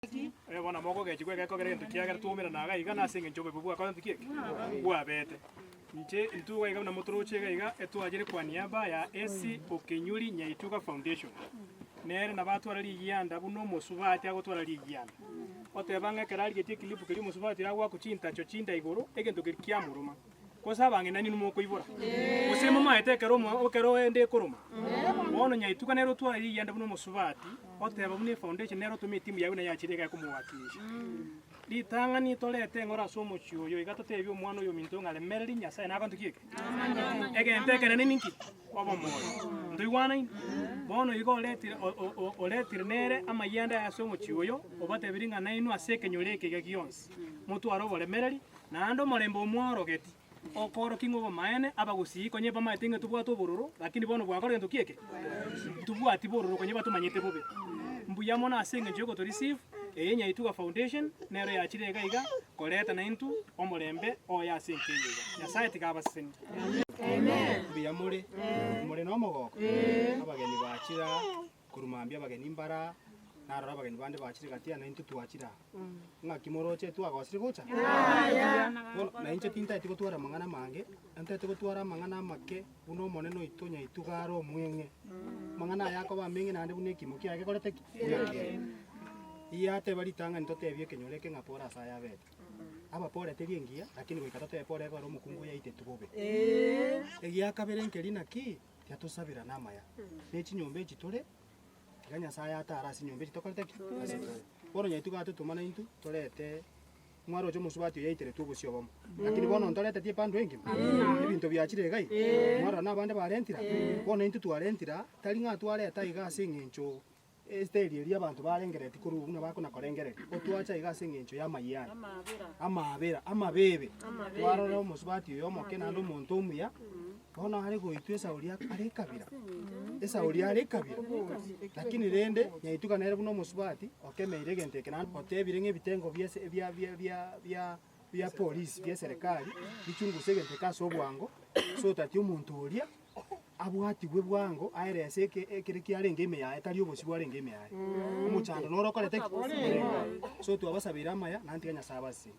Bona moko gechikwe geko gerento kiagera tumira naga iga nasinge njobe bubwa kwa ntikie bwa bete nche ntuga iga na motoroche iga etwagire kwa niaba ya AC Okenyuri Nyaituga Foundation nere na batwara ligiyanda buno musubati agotwara ligiyanda otebanga kerali getie kilipu kiri musubati agwa kuchinta cho chinda igoro egento kirkia muruma kosa bange nani numo koibora usemo maetekero mo okero ende koroma bono Nyaituga nero twara ligiyanda buno musubati oteba buno foundation nero tumi timu yawe na yachirega kumwakiisha litangani tolete ngora somo chuyo igatotebi omwana oyo minto ngale mereri nyasaye nabantu kieke egente kenene ninki obo moyo ndoigwana ini bono igo oletire nere amayanda ya somo chuyo obatebiringa nainu aseke nyoreke gagionsi mutu arobole mereri nando morembo omworogeti okoro kingo maene abagusi konye bamatinga tubwato bororo lakini bono bwakore ndo kieke tubwati bororo konye batumanyete bobe mbuyamo na asenge njoko to receive Nyaituga Foundation nero yachirega iga koleta na intu omurembe oya asenke iga nyasaye tikabaseni amen biyamure muri no mogoko abageni bachira kurumambia abageni mbara narora abageni bande bachire gatia na intu twachira ngakimoroche twagosire gocha na inche tinta tikotwara mangana mange ante tikotwara mangana make buno moneno ito Nyaituga ro mwenge mangana yako bamengi nande bunekimo kiage korete iyate baritanga ntotebye kenyoreke ngapora saya bete aba pore tegengia lakini goikata te pore baro mukungu yaite tubobe egia kabere nkeri naki yatusabira namaya nechi nyombe chitore ganya saya atara sinyombe chitokorete boro Nyaituga atutumana intu torete mwaro jo musubati yaitere tubusio bomo lakini bono ntorete tie pandu engi ebinto byachire gai mwaro nabande barentira bono intu twarentira talinga twareta igase ngencho esteri eri abantu barengereti kuru buna bako nakorengere otwacha igase ngencho ya mayana amabebe twarora musubati yo moke nando muntu umuya bona hari goitwe sauria ari kabira esauria ari kabira lakini rende Nyaituga nere buno musubati okemeire gente kenan otebire ngebitengo bya police bya serikali bichunguse gente kaso bwango so tati umuntu uria abwati bwe bwango aerese ekiriki arenge ime yae tari obosi bwarenge ime yae umuchando norokorete so twabasabira amaya nanti kanya sabasi